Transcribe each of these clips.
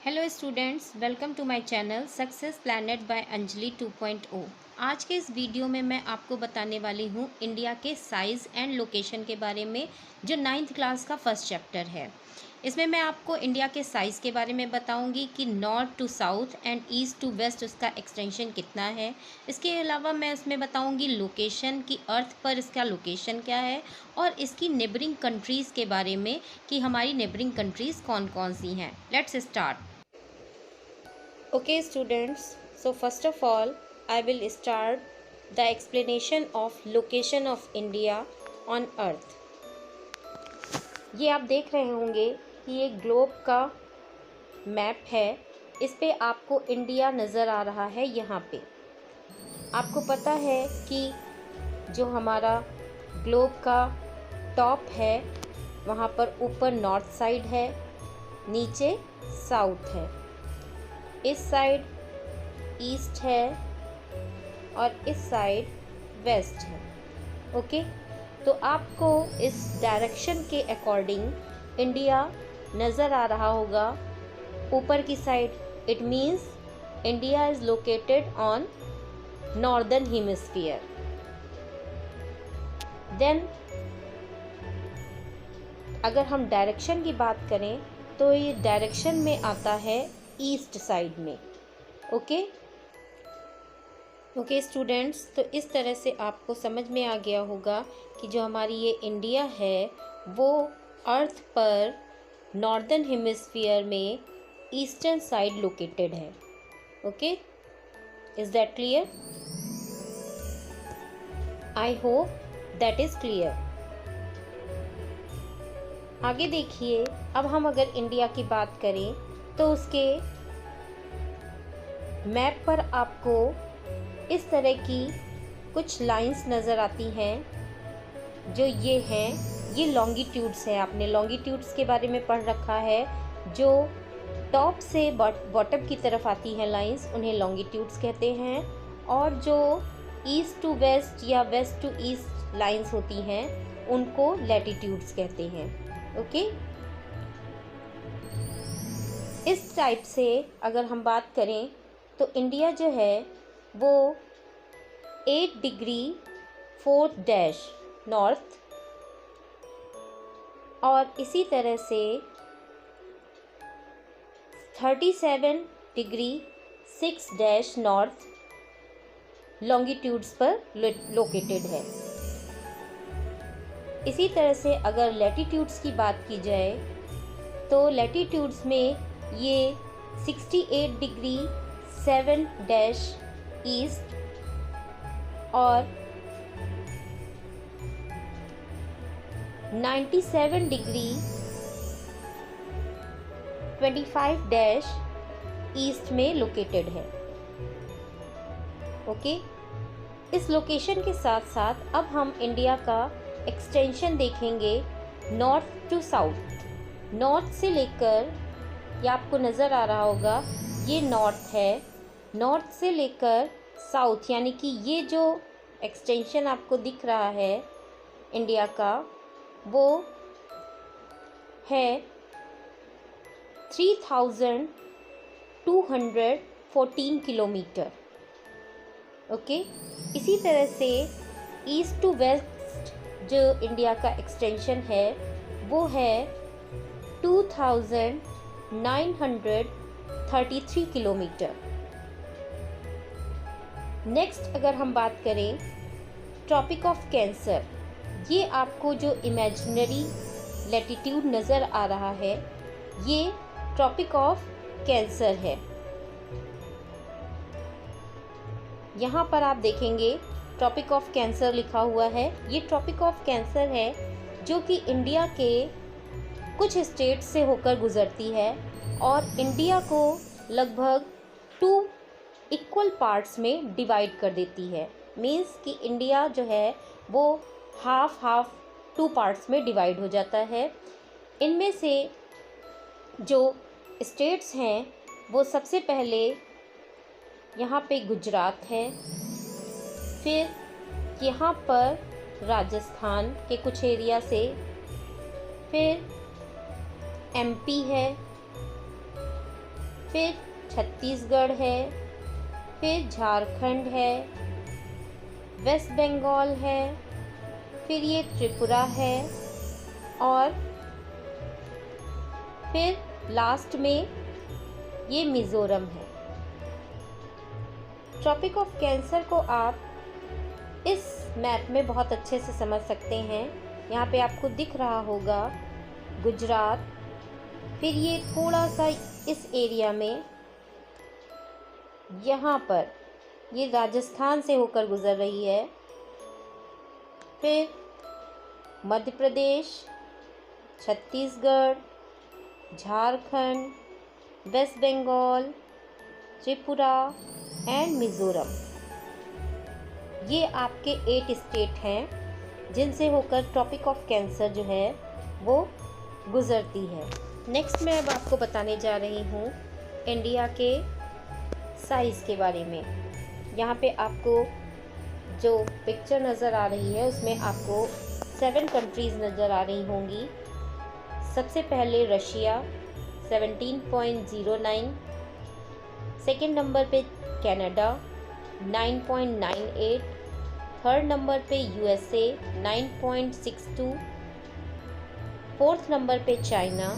Hello students, welcome to my channel success planet by Anjali 2.0। आज के इस वीडियो में मैं आपको बताने वाली हूँ इंडिया के साइज़ एंड लोकेशन के बारे में, जो 9th क्लास का फर्स्ट चैप्टर है। इसमें मैं आपको इंडिया के साइज़ के बारे में बताऊंगी कि north to south and east to west उसका एक्सटेंशन कितना है। इसके अलावा मैं उसमें बताऊंगी लोकेशन की, अर्थ पर इसका लोकेशन क्या है, और इसकी नेबरिंग कंट्रीज़ के बारे में कि हमारी नेबरिंग कंट्रीज़ कौन कौन सी हैं। Let's start. Okay students, so first of all I will start the explanation of location of India on earth। ये आप देख रहे होंगे कि ये ग्लोब का मैप है। इस पे आपको इंडिया नज़र आ रहा है। यहाँ पे आपको पता है कि जो हमारा ग्लोब का टॉप है वहाँ पर ऊपर नॉर्थ साइड है, नीचे साउथ है, इस साइड ईस्ट है और इस साइड वेस्ट है। ओके, तो आपको इस डायरेक्शन के अकॉर्डिंग इंडिया नज़र आ रहा होगा ऊपर की side. It means India is located on northern hemisphere. Then अगर हम डायरेक्शन की बात करें तो ये डायरेक्शन में आता है ईस्ट साइड में। ओके स्टूडेंट्स, तो इस तरह से आपको समझ में आ गया होगा कि जो हमारी ये इंडिया है वो अर्थ पर नॉर्दर्न हेमिस्फीयर में ईस्टर्न साइड लोकेटेड है। Okay, is that clear? I hope that is clear. आगे देखिए, अब हम अगर इंडिया की बात करें तो उसके मैप पर आपको इस तरह की कुछ लाइंस नज़र आती हैं। जो ये हैं, ये लॉन्गिट्यूड्स है। आपने लॉन्गिट्यूड्स के बारे में पढ़ रखा है। जो टॉप से बॉटम की तरफ आती हैं लाइंस, उन्हें लॉन्गिट्यूड्स कहते हैं। और जो ईस्ट टू वेस्ट या वेस्ट टू ईस्ट लाइंस होती हैं उनको लैटिट्यूड्स कहते हैं। ओके, इस टाइप से अगर हम बात करें तो इंडिया जो है वो 8 डिग्री 4' नॉर्थ और इसी तरह से 37 डिग्री 6' नॉर्थ लॉन्गिट्यूड्स पर लोकेटेड है। इसी तरह से अगर लैटिट्यूड्स की बात की जाए तो लैटिट्यूड्स में ये 68 डिग्री 7' ईस्ट और 97 डिग्री 25' ईस्ट में लोकेटेड है। ओके, इस लोकेशन के साथ साथ अब हम इंडिया का एक्सटेंशन देखेंगे नॉर्थ टू साउथ। नॉर्थ से लेकर, ये आपको नज़र आ रहा होगा, ये नॉर्थ है। नॉर्थ से लेकर साउथ, यानी कि ये जो एक्सटेंशन आपको दिख रहा है इंडिया का, वो है 3214 किलोमीटर। ओके, इसी तरह से ईस्ट टू वेस्ट जो इंडिया का एक्सटेंशन है वो है 2933 किलोमीटर। नेक्स्ट अगर हम बात करें ट्रॉपिक ऑफ कैंसर, ये आपको जो इमेजिनरी लैटिट्यूड नज़र आ रहा है ये ट्रॉपिक ऑफ कैंसर है। यहाँ पर आप देखेंगे ट्रॉपिक ऑफ कैंसर लिखा हुआ है। ये ट्रॉपिक ऑफ कैंसर है जो कि इंडिया के कुछ स्टेट से होकर गुज़रती है और इंडिया को लगभग 2 इक्वल पार्ट्स में डिवाइड कर देती है। मीन्स कि इंडिया जो है वो हाफ 2 पार्ट्स में डिवाइड हो जाता है। इनमें से जो स्टेट्स हैं वो सबसे पहले यहाँ पे गुजरात है, फिर यहाँ पर राजस्थान के कुछ एरिया से, फिर एमपी है, फिर छत्तीसगढ़ है, फिर झारखंड है, वेस्ट बंगाल है, फिर ये त्रिपुरा है और फिर लास्ट में ये मिज़ोरम है। ट्रॉपिक ऑफ कैंसर को आप इस मैप में बहुत अच्छे से समझ सकते हैं। यहाँ पे आपको दिख रहा होगा गुजरात, फिर ये थोड़ा सा इस एरिया में, यहाँ पर ये राजस्थान से होकर गुजर रही है, फिर मध्य प्रदेश, छत्तीसगढ़, झारखंड, वेस्ट बंगाल, त्रिपुरा एंड मिज़ोरम। ये आपके 8 स्टेट हैं जिनसे होकर ट्रॉपिक ऑफ कैंसर जो है वो गुज़रती है। नेक्स्ट मैं अब आपको बताने जा रही हूँ इंडिया के साइज़ के बारे में। यहाँ पे आपको जो पिक्चर नज़र आ रही है उसमें आपको 7 कंट्रीज़ नज़र आ रही होंगी। सबसे पहले रशिया 17.09, सेकेंड नंबर पे कनाडा 9.98, थर्ड नंबर पे यूएसए 9.62, फोर्थ नंबर पे चाइना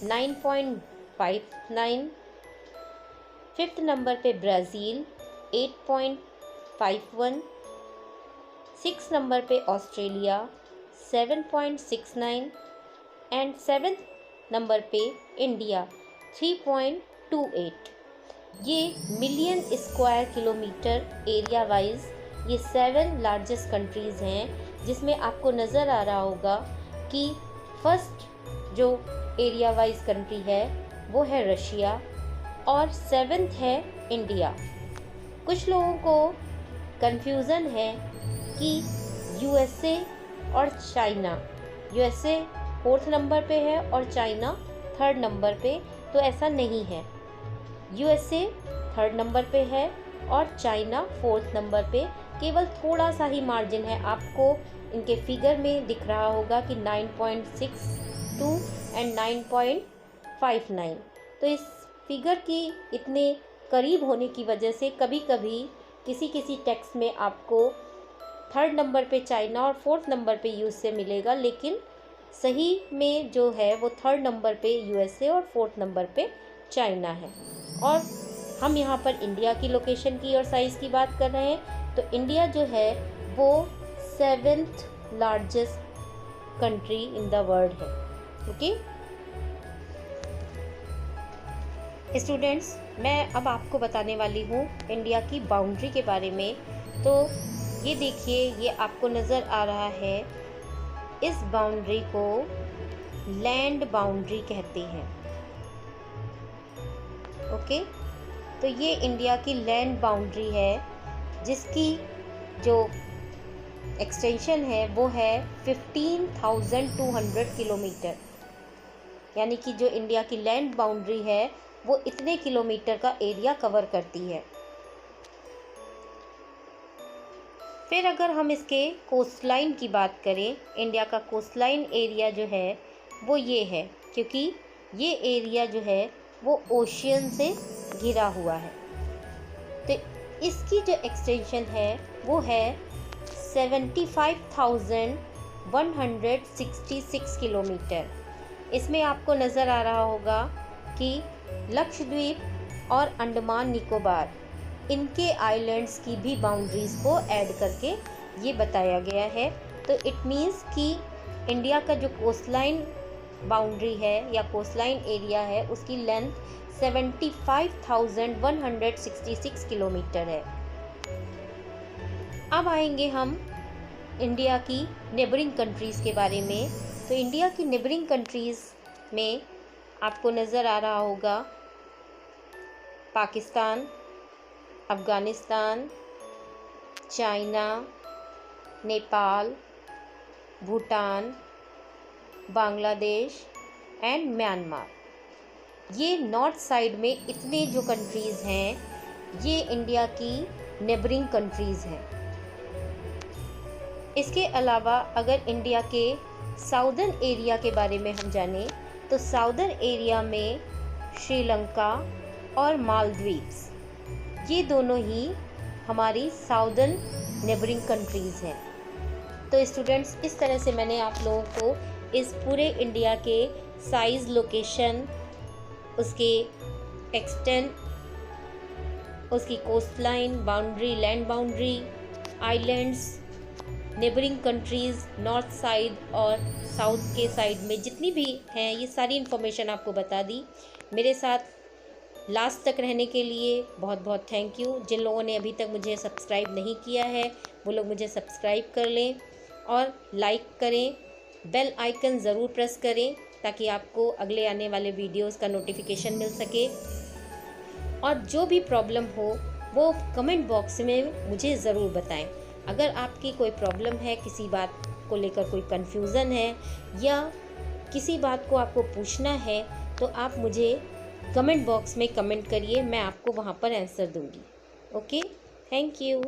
9.59, फिफ्थ नंबर पे ब्राज़ील 8.51, सिक्स नंबर पे ऑस्ट्रेलिया 7.69 एंड सेवेंथ नंबर पे इंडिया 3.28। ये million square kilometre area wise ये 7 लार्जेस्ट कंट्रीज़ हैं, जिसमें आपको नज़र आ रहा होगा कि फर्स्ट जो एरिया वाइज कंट्री है वो है रशिया और 7th है इंडिया। कुछ लोगों को कंफ्यूज़न है कि यूएसए और चाइना, यूएसए 4th नंबर पे है और चाइना 3rd नंबर पे, तो ऐसा नहीं है। यूएसए 3rd नंबर पे है और चाइना 4th नंबर पे, केवल थोड़ा सा ही मार्जिन है। आपको इनके फिगर में दिख रहा होगा कि 9.62 एंड 9.59। तो इस फिगर की इतने करीब होने की वजह से कभी कभी किसी किसी टेक्स्ट में आपको 3rd नंबर पे चाइना और 4th नंबर पे यूएसए मिलेगा, लेकिन सही में जो है वो 3rd नंबर पे यूएसए और 4th नंबर पे चाइना है। और हम यहाँ पर इंडिया की लोकेशन की और साइज़ की बात कर रहे हैं, तो इंडिया जो है वो 7th largest country in the world है। ओके स्टूडेंट्स, मैं अब आपको बताने वाली हूँ इंडिया की बाउंड्री के बारे में। तो ये देखिए, ये आपको नज़र आ रहा है, इस बाउंड्री को लैंड बाउंड्री कहते हैं। ओके, तो ये इंडिया की लैंड बाउंड्री है, जिसकी जो एक्सटेंशन है वो है 15,200 किलोमीटर। यानी कि जो इंडिया की लैंड बाउंड्री है वो इतने किलोमीटर का एरिया कवर करती है। फिर अगर हम इसके कोस्टलाइन की बात करें, इंडिया का कोस्टलाइन एरिया जो है वो ये है, क्योंकि ये एरिया जो है वो ओशियन से घिरा हुआ है। तो इसकी जो एक्सटेंशन है वो है 75,166 किलोमीटर। इसमें आपको नज़र आ रहा होगा कि लक्षद्वीप और अंडमान निकोबार, इनके आइलैंड्स की भी बाउंड्रीज़ को ऐड करके ये बताया गया है। तो इट मीन्स कि इंडिया का जो कोस्टलाइन बाउंड्री है या कोस्टलाइन एरिया है उसकी लेंथ 75,166 किलोमीटर है। अब आएंगे हम इंडिया की नेबरिंग कंट्रीज़ के बारे में। तो इंडिया की नेबरिंग कंट्रीज़ में आपको नज़र आ रहा होगा Pakistan, Afghanistan, China, Nepal, Bhutan, Bangladesh and Myanmar. ये नॉर्थ साइड में इतने जो कंट्रीज़ हैं ये इंडिया की नेबरिंग कंट्रीज़ हैं। इसके अलावा अगर इंडिया के साउदर्न एरिया के बारे में हम जानें तो साउदर्न एरिया में श्रीलंका, और मालदीव्स, ये दोनों ही हमारी साउदर्न नेबरिंग कंट्रीज़ हैं। तो स्टूडेंट्स, इस तरह से मैंने आप लोगों को इस पूरे इंडिया के साइज़, लोकेशन, उसके एक्सटेंट, उसकी coast line, boundary, land boundary, islands, neighbouring countries, north side और साउथ के साइड में जितनी भी हैं, ये सारी इन्फॉर्मेशन आपको बता दी। मेरे साथ लास्ट तक रहने के लिए बहुत बहुत थैंक यू। जिन लोगों ने अभी तक मुझे सब्सक्राइब नहीं किया है वो लोग मुझे सब्सक्राइब कर लें और लाइक करें, बेल आइकन ज़रूर प्रेस करें ताकि आपको अगले आने वाले वीडियोस का नोटिफिकेशन मिल सके। और जो भी प्रॉब्लम हो वो कमेंट बॉक्स में मुझे ज़रूर बताएं। अगर आपकी कोई प्रॉब्लम है, किसी बात को लेकर कोई कन्फ्यूज़न है या किसी बात को आपको पूछना है तो आप मुझे कमेंट बॉक्स में कमेंट करिए, मैं आपको वहाँ पर आंसर दूँगी। Okay, thank you.